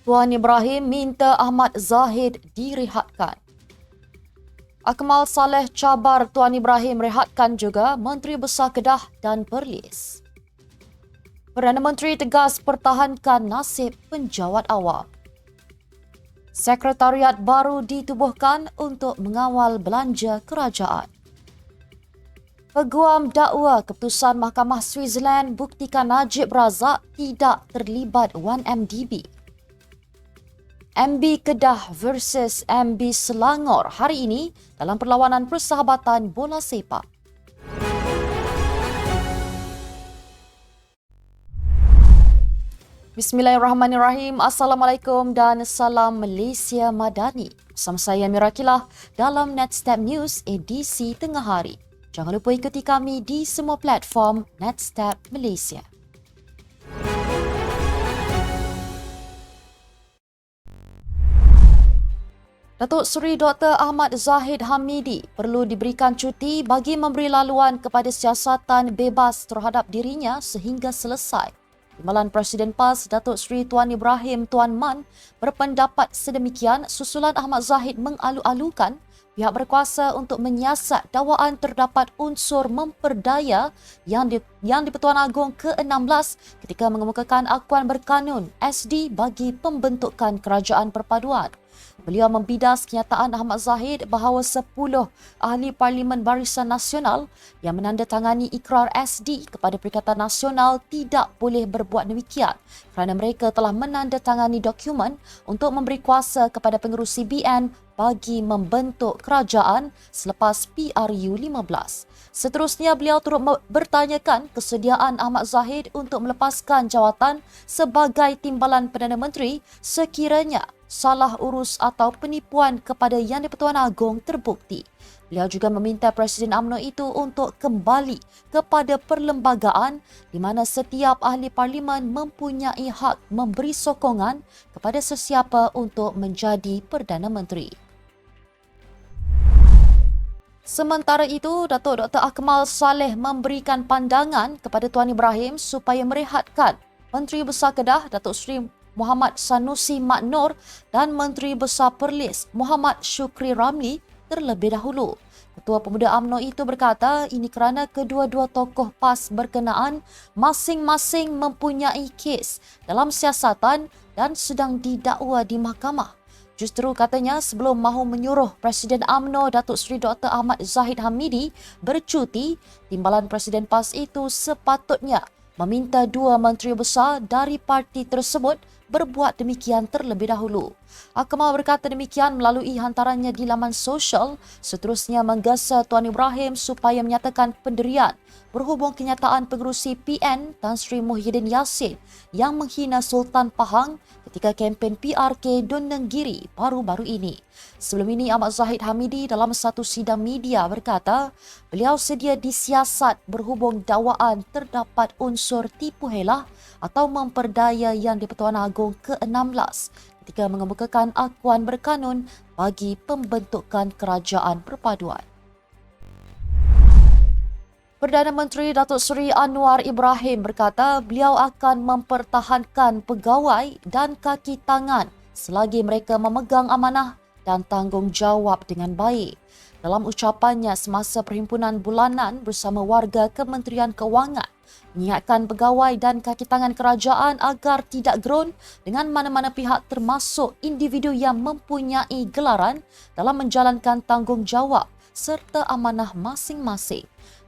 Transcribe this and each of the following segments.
Tuan Ibrahim minta Ahmad Zahid direhatkan. Akmal Saleh cabar Tuan Ibrahim rehatkan juga Menteri Besar Kedah dan Perlis. Perdana Menteri tegas pertahankan nasib penjawat awam. Sekretariat baru ditubuhkan untuk mengawal belanja kerajaan. Peguam dakwa keputusan Mahkamah Switzerland buktikan Najib Razak tidak terlibat 1MDB. MB Kedah versus MB Selangor hari ini dalam perlawanan persahabatan bola sepak. Bismillahirrahmanirrahim. Assalamualaikum dan salam Malaysia Madani. Bersama saya Mira Kilah dalam Netstep News edisi tengah hari. Jangan lupa ikuti kami di semua platform Netstep Malaysia. Datuk Seri Dr. Ahmad Zahid Hamidi perlu diberikan cuti bagi memberi laluan kepada siasatan bebas terhadap dirinya sehingga selesai. Timbalan Presiden PAS Datuk Seri Tuan Ibrahim Tuan Man berpendapat sedemikian susulan Ahmad Zahid mengalu-alukan pihak berkuasa untuk menyiasat dakwaan terdapat unsur memperdaya yang di-Pertuan Agong ke-16 ketika mengemukakan akuan berkanun SD bagi pembentukan kerajaan perpaduan. Beliau membidas kenyataan Ahmad Zahid bahawa 10 ahli Parlimen Barisan Nasional yang menandatangani ikrar SD kepada Perikatan Nasional tidak boleh berbuat demikian kerana mereka telah menandatangani dokumen untuk memberi kuasa kepada pengerusi BN bagi membentuk kerajaan selepas PRU 15. Seterusnya, beliau turut bertanyakan kesediaan Ahmad Zahid untuk melepaskan jawatan sebagai Timbalan Perdana Menteri sekiranya salah urus atau penipuan kepada Yang di-Pertuan Agong terbukti. Beliau juga meminta Presiden UMNO itu untuk kembali kepada perlembagaan di mana setiap ahli parlimen mempunyai hak memberi sokongan kepada sesiapa untuk menjadi Perdana Menteri. Sementara itu, Datuk Dr. Akmal Saleh memberikan pandangan kepada Tuan Ibrahim supaya merehatkan Menteri Besar Kedah Datuk Seri Muhammad Sanusi Mat Noor dan Menteri Besar Perlis Muhammad Shukri Ramli terlebih dahulu. Ketua Pemuda UMNO itu berkata ini kerana kedua-dua tokoh PAS berkenaan masing-masing mempunyai kes dalam siasatan dan sedang didakwa di mahkamah. Justru katanya sebelum mahu menyuruh Presiden UMNO Datuk Seri Dr. Ahmad Zahid Hamidi bercuti, Timbalan Presiden PAS itu sepatutnya meminta dua menteri besar dari parti tersebut berbuat demikian terlebih dahulu. Akmal berkata demikian melalui hantarannya di laman sosial, seterusnya menggesa Tuan Ibrahim supaya menyatakan pendirian berhubung kenyataan pengerusi PN Tan Sri Muhyiddin Yassin yang menghina Sultan Pahang ketika kempen PRK Dun Nenggiri baru-baru ini. Sebelum ini, Ahmad Zahid Hamidi dalam satu sidang media berkata beliau sedia disiasat berhubung dakwaan terdapat unsur tipu helah atau memperdaya Yang di-Pertuan Agong ke-16 ketika mengemukakan akuan berkanun bagi pembentukan kerajaan perpaduan. Perdana Menteri Datuk Seri Anwar Ibrahim berkata beliau akan mempertahankan pegawai dan kaki tangan selagi mereka memegang amanah dan tanggungjawab dengan baik. Dalam ucapannya semasa perhimpunan bulanan bersama warga Kementerian Kewangan, mengingatkan pegawai dan kaki tangan kerajaan agar tidak gerun dengan mana-mana pihak termasuk individu yang mempunyai gelaran dalam menjalankan tanggungjawab serta amanah masing-masing.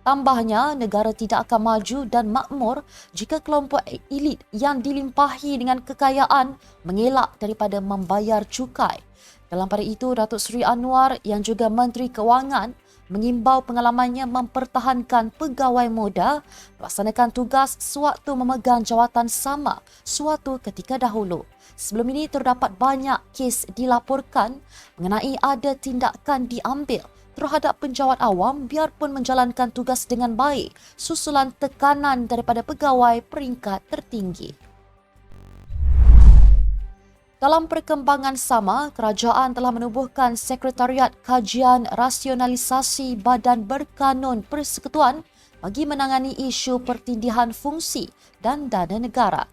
Tambahnya, negara tidak akan maju dan makmur jika kelompok elit yang dilimpahi dengan kekayaan mengelak daripada membayar cukai. Dalam pada itu, Datuk Seri Anwar yang juga Menteri Kewangan mengimbau pengalamannya mempertahankan pegawai muda melaksanakan tugas sewaktu memegang jawatan sama suatu ketika dahulu. Sebelum ini terdapat banyak kes dilaporkan mengenai ada tindakan diambil terhadap penjawat awam biarpun menjalankan tugas dengan baik susulan tekanan daripada pegawai peringkat tertinggi. Dalam perkembangan sama, kerajaan telah menubuhkan Sekretariat Kajian Rasionalisasi Badan Berkanun Persekutuan bagi menangani isu pertindihan fungsi dan dana negara.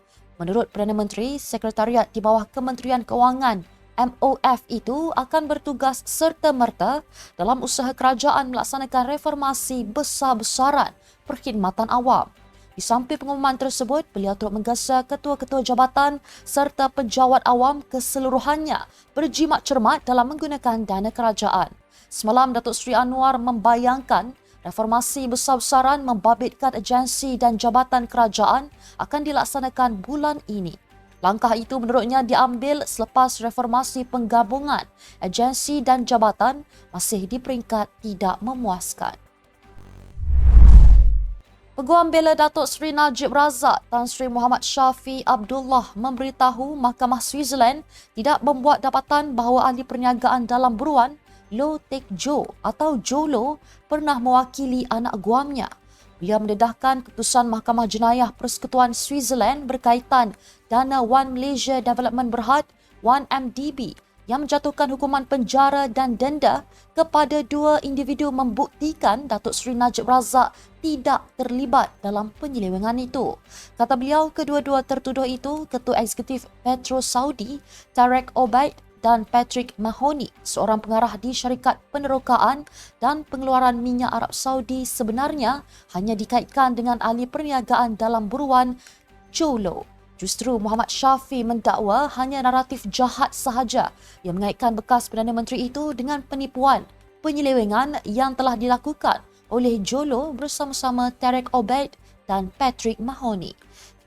Menurut Perdana Menteri, Sekretariat di bawah Kementerian Kewangan MOF itu akan bertugas serta-merta dalam usaha kerajaan melaksanakan reformasi besar-besaran perkhidmatan awam. Di samping pengumuman tersebut, beliau turut menggesa ketua-ketua jabatan serta pejabat awam keseluruhannya berjimat cermat dalam menggunakan dana kerajaan. Semalam, Datuk Seri Anwar membayangkan reformasi besar-besaran membabitkan agensi dan jabatan kerajaan akan dilaksanakan bulan ini. Langkah itu menurutnya diambil selepas reformasi penggabungan agensi dan jabatan masih di peringkat tidak memuaskan. Peguam Bela Datuk Seri Najib Razak Tan Sri Muhammad Syafi Abdullah memberitahu Mahkamah Switzerland tidak membuat dapatan bahawa ahli perniagaan dalam buruan Low Teck Jo atau Jolo pernah mewakili anak guamnya. Beliau mendedahkan keputusan Mahkamah Jenayah Persekutuan Switzerland berkaitan dana One Malaysia Development Berhad 1MDB yang menjatuhkan hukuman penjara dan denda kepada dua individu membuktikan Datuk Seri Najib Razak tidak terlibat dalam penyelewengan itu. Kata beliau, kedua-dua tertuduh itu, Ketua Eksekutif Petro Saudi Tarek Obaid dan Patrick Mahoney, seorang pengarah di syarikat penerokaan dan pengeluaran minyak Arab Saudi, sebenarnya hanya dikaitkan dengan ahli perniagaan dalam buruan Jolo. Justru Muhammad Syafi mendakwa hanya naratif jahat sahaja yang mengaitkan bekas Perdana Menteri itu dengan penipuan penyelewengan yang telah dilakukan oleh Jolo bersama-sama Tarek Obaid dan Patrick Mahoney.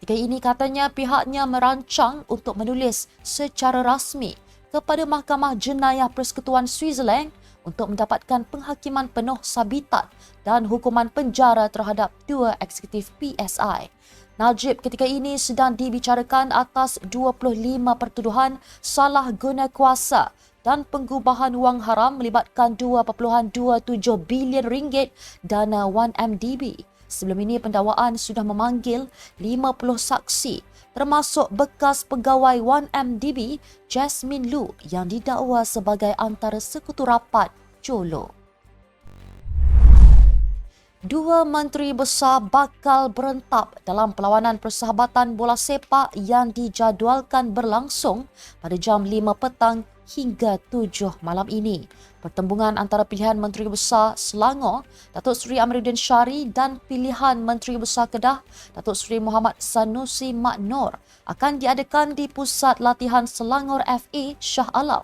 Ketika ini katanya pihaknya merancang untuk menulis secara rasmi kepada Mahkamah Jenayah Persekutuan Switzerland untuk mendapatkan penghakiman penuh sabitan dan hukuman penjara terhadap dua eksekutif PSI. Najib ketika ini sedang dibicarakan atas 25 pertuduhan salah guna kuasa dan penggubahan wang haram melibatkan 2.27 bilion ringgit dana 1MDB. Sebelum ini pendakwaan sudah memanggil 50 saksi termasuk bekas pegawai 1MDB Jasmine Lu yang didakwa sebagai antara sekutu rapat Jolo. Dua menteri besar bakal berentap dalam perlawanan persahabatan bola sepak yang dijadualkan berlangsung pada jam 5 petang hingga 7 malam ini. Pertembungan antara pilihan Menteri Besar Selangor, Datuk Seri Amiruddin Syari dan pilihan Menteri Besar Kedah, Datuk Seri Muhammad Sanusi Mak Nor akan diadakan di Pusat Latihan Selangor FA Shah Alam.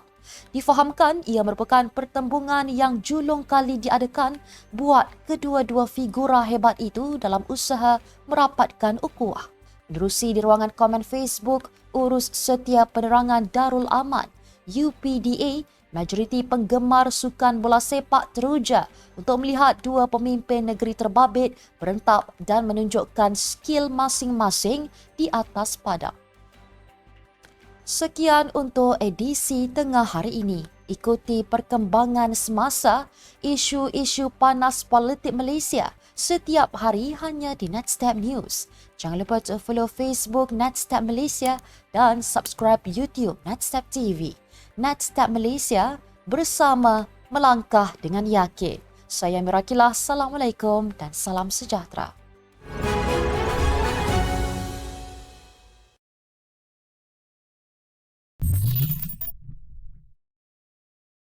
Difahamkan ia merupakan pertembungan yang julung kali diadakan buat kedua-dua figura hebat itu dalam usaha merapatkan ukhuwah. Menerusi di ruangan komen Facebook Urus Setia Penerangan Darul Aman UPDA, majoriti penggemar sukan bola sepak teruja untuk melihat dua pemimpin negeri terbabit berentap dan menunjukkan skill masing-masing di atas padang. Sekian untuk edisi tengah hari ini. Ikuti perkembangan semasa, isu-isu panas politik Malaysia setiap hari hanya di Netstep News. Jangan lupa untuk follow Facebook Netstep Malaysia dan subscribe YouTube Netstep TV. Netstep Malaysia, bersama melangkah dengan yakin. Saya Mirakilah, Assalamualaikum dan salam sejahtera.